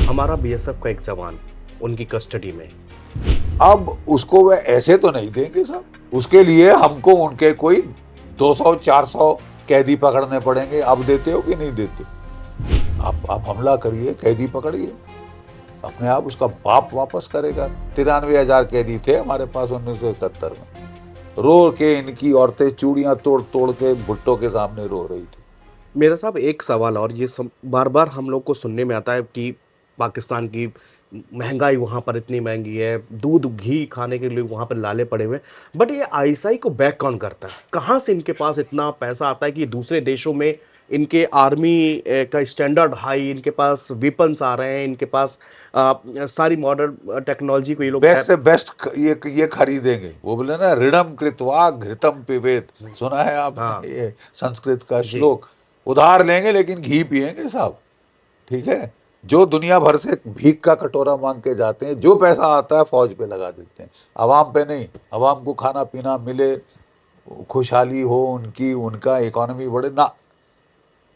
हमारा बीएसएफ का एक जवान उनकी कस्टडी में। अब उसको वे ऐसे तो नहीं देंगे साहब, उसके लिए हमको उनके कोई 200-400 कैदी पकड़ने पड़ेंगे। अब देते हो कि नहीं देते? आप हमला करिए, कैदी पकड़िए, अपने आप उसका बाप वापस करेगा। 93,000 कैदी थे हमारे पास 1971 में। रो के इनकी औरतें चूड़ियां तोड़ तोड़ के भुट्टो के सामने रो रही थी। मेरा साहब एक सवाल और ये बार बार हम लोग को सुनने में आता है कि पाकिस्तान की महंगाई वहाँ पर इतनी महंगी है, दूध घी खाने के लिए वहाँ पर लाले पड़े हुए हैं। बट ये आईएसआई को बैक कौन करता है? कहाँ से इनके पास इतना पैसा आता है कि दूसरे देशों में इनके आर्मी का स्टैंडर्ड हाई, इनके पास वेपन्स आ रहे हैं, इनके पास सारी मॉडर्न टेक्नोलॉजी को ये लोग बेस्ट से बेस्ट ये खरीदेंगे। वो बोले ना, ऋणम कृत्वा घृतम पिबेत, सुना है हाँ आपने ये संस्कृत का जी। श्लोक? उधार लेंगे लेकिन घी पिएंगे साहब, ठीक है। जो दुनिया भर से भीख का कटोरा मांग के जाते हैं, जो पैसा आता है फौज पे लगा देते हैं, अवाम पे नहीं। अवाम को खाना पीना मिले, खुशहाली हो उनकी, उनका इकोनॉमी बढ़े ना।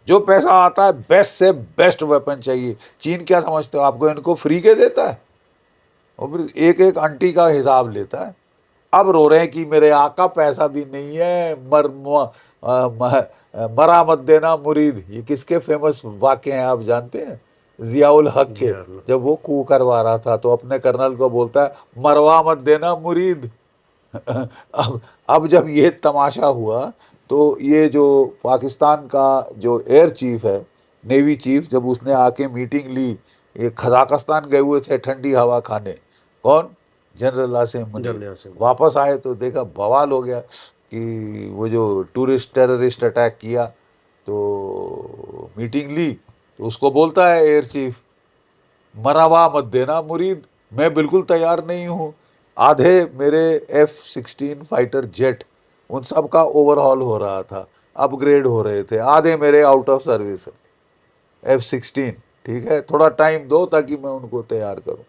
जो पैसा आता है बेस्ट से बेस्ट वेपन चाहिए। चीन क्या समझते हो, आपको इनको फ्री के देता है? और फिर एक एक आंटी का हिसाब लेता है। अब रो रहे हैं कि मेरे आका पैसा भी नहीं है, मरा मत देना मुरीद। ये किसके फेमस वाक्य हैं आप जानते हैं? जियाउल हक जी के। हाँ। जब वो कू करवा रहा था तो अपने कर्नल को बोलता है, मरवा मत देना मुरीद। अब जब ये तमाशा हुआ तो ये जो पाकिस्तान का जो एयर चीफ है, नेवी चीफ, जब उसने आके मीटिंग ली, ये कजाकिस्तान गए हुए थे ठंडी हवा खाने, कौन? जनरल आसिम मुनीर। जल्दी आसिम। वापस आए तो देखा बवाल हो गया कि वो जो टूरिस्ट टेररिस्ट अटैक किया, तो मीटिंग ली तो उसको बोलता है एयर चीफ, मरवा मत देना मुरीद, मैं बिल्कुल तैयार नहीं हूँ। आधे मेरे F-16 फाइटर जेट, उन सब का ओवरहॉल हो रहा था, अपग्रेड हो रहे थे, आधे मेरे आउट ऑफ सर्विस है। F-16, ठीक है, थोड़ा टाइम दो ताकि मैं उनको तैयार करूं।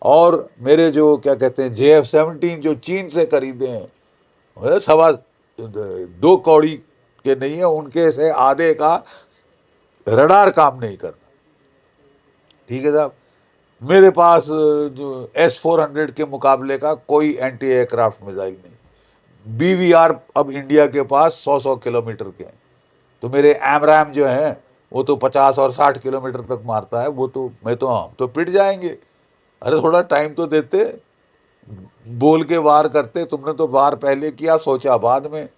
और मेरे जो क्या कहते हैं JF-17 जो चीन से खरीदे हैं, वो सवा 2 कौड़ी के नहीं है, उनके से आधे का रडार काम नहीं करना, ठीक है साहब। मेरे पास जो S-400 के मुकाबले का कोई एंटी एयरक्राफ्ट मिसाइल नहीं। BVR अब इंडिया के पास 100-100 किलोमीटर के हैं। तो मेरे एमरैम जो हैं वो तो 50 और 60 किलोमीटर तक मारता है। वो तो मैं तो, हम तो पिट जाएंगे। अरे थोड़ा टाइम तो देते, बोल के वार करते। तुमने तो वार पहले किया, सोचा बाद में,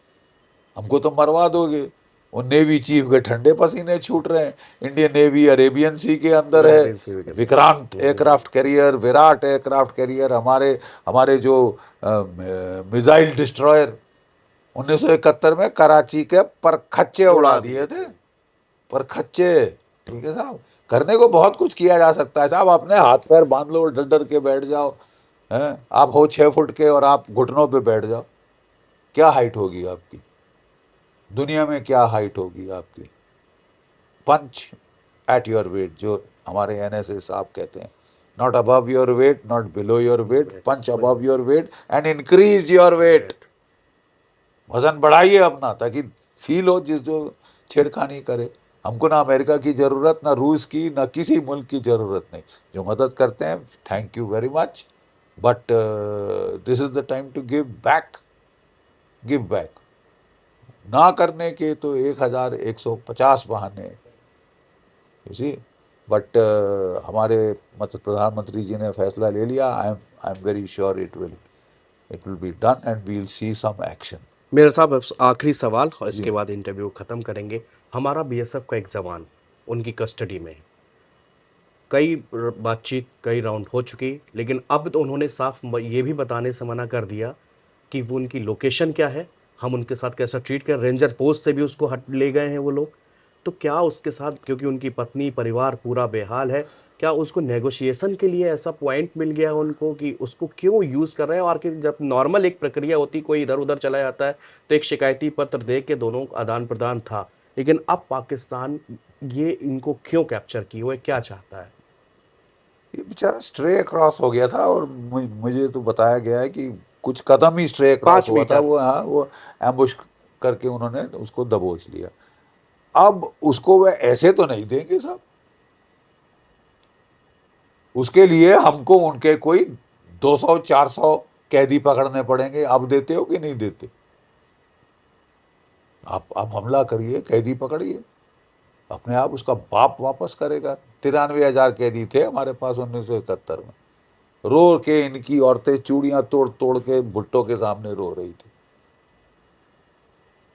हमको तो मरवा दोगे। वो नेवी चीफ के ठंडे पसीने छूट रहे हैं। इंडियन नेवी अरेबियन सी के अंदर है। अरेबियन सी भी कहते हैं। Vikrant aircraft carrier, Virat aircraft carrier, हमारे हमारे जो मिसाइल डिस्ट्रॉयर 1971 में कराची के परखच्चे उड़ा उड़ा दिए दिए थे। थे। परखच्चे, ठीक है साहब। करने को बहुत कुछ किया जा सकता है साहब, अपने हाथ पैर बांध लो, डर डर के बैठ जाओ। हैं, आप हो 6 फुट के और आप घुटनों पे बैठ जाओ, क्या हाइट होगी आपकी? दुनिया में क्या हाइट होगी आपकी? पंच एट योर वेट, जो हमारे NSA साहब कहते हैं, not above your weight, not below your weight, punch above your weight and increase your weight. वजन बढ़ाइए अपना, ताकि फील हो जिस जो छेड़खानी करे। हमको ना अमेरिका की ज़रूरत, ना रूस की, ना किसी मुल्क की ज़रूरत नहीं। जो मदद करते हैं, thank you very much, but this is the time to give back. Give back ना करने के तो 1150 बहाने, यू सी। बट हमारे मतलब प्रधानमंत्री जी ने फैसला ले लिया। I am very sure it will be done and we will see some action. मेरे साहब अब आखिरी सवाल और जी। इसके बाद इंटरव्यू खत्म करेंगे। हमारा बीएसएफ का एक जवान उनकी कस्टडी में है। कई बातचीत, कई राउंड हो चुकी, लेकिन अब तो उन्होंने साफ ये भी बताने से मना कर दिया कि वो उनकी लोकेशन क्या है, हम उनके साथ कैसा ट्रीट कर, रेंजर पोस्ट से भी उसको हट ले गए हैं वो लोग। तो क्या उसके साथ, क्योंकि उनकी पत्नी परिवार पूरा बेहाल है, क्या उसको नेगोशिएशन के लिए ऐसा पॉइंट मिल गया है उनको कि उसको क्यों यूज़ कर रहे हैं? और कि जब नॉर्मल एक प्रक्रिया होती, कोई इधर उधर चला जाता है तो एक शिकायती पत्र दे के दोनों आदान प्रदान था, लेकिन अब पाकिस्तान ये इनको क्यों कैप्चर किए हुए, क्या चाहता है? ये बेचारा स्ट्रे क्रॉस हो गया था, और मुझे तो बताया गया है कि कुछ कदम ही स्ट्रे क्रॉस पाँच हुआ था। मीटर वो, हाँ, वो एम्बुश करके उन्होंने उसको दबोच लिया। अब उसको वह ऐसे तो नहीं देंगे साहब। उसके लिए हमको उनके कोई 200-400 कैदी पकड़ने पड़ेंगे। अब देते हो कि नहीं देते? आप हमला करिए, कैदी पकड़िए, अपने आप उसका बाप वापस करेगा। 93,000 कैदी थे हमारे पास 1971 में। रो के इनकी औरतें चूड़ियां तोड़ तोड़ के भुट्टो के सामने रो रही थी।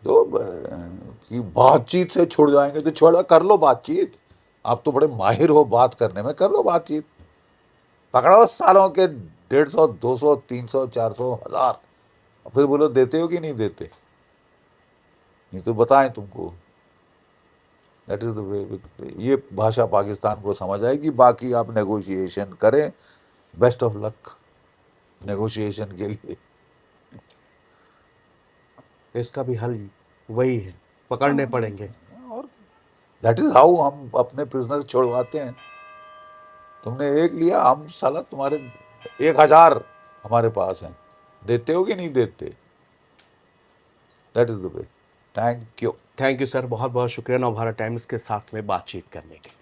तो कि बातचीत से छुड़ जाएंगे तो छोड़ा, कर लो बातचीत। आप तो बड़े माहिर हो बात करने में, कर लो बातचीत। पकड़ो सालों के 150, 200, 300, 400, 1000। फिर बोलो देते हो कि नहीं देते? नहीं तो बताएं तुमको। That is the way. ये भाषा पाकिस्तान को समझ आएगी। बाकी आप नेगोशिएशन करें, बेस्ट ऑफ लक नेगोशिएशन के लिए। तो इसका भी हल वही है, पकड़ने पड़ेंगे। और दैट इज हाउ हम अपने प्रिजनर छोड़वाते हैं। तुमने एक लिया, हम साला तुम्हारे 1000 हमारे पास हैं, देते हो कि नहीं देते? That is the way. Thank you. Thank you sir, बहुत बहुत शुक्रिया नवभारत टाइम्स के साथ में बातचीत करने के लिए।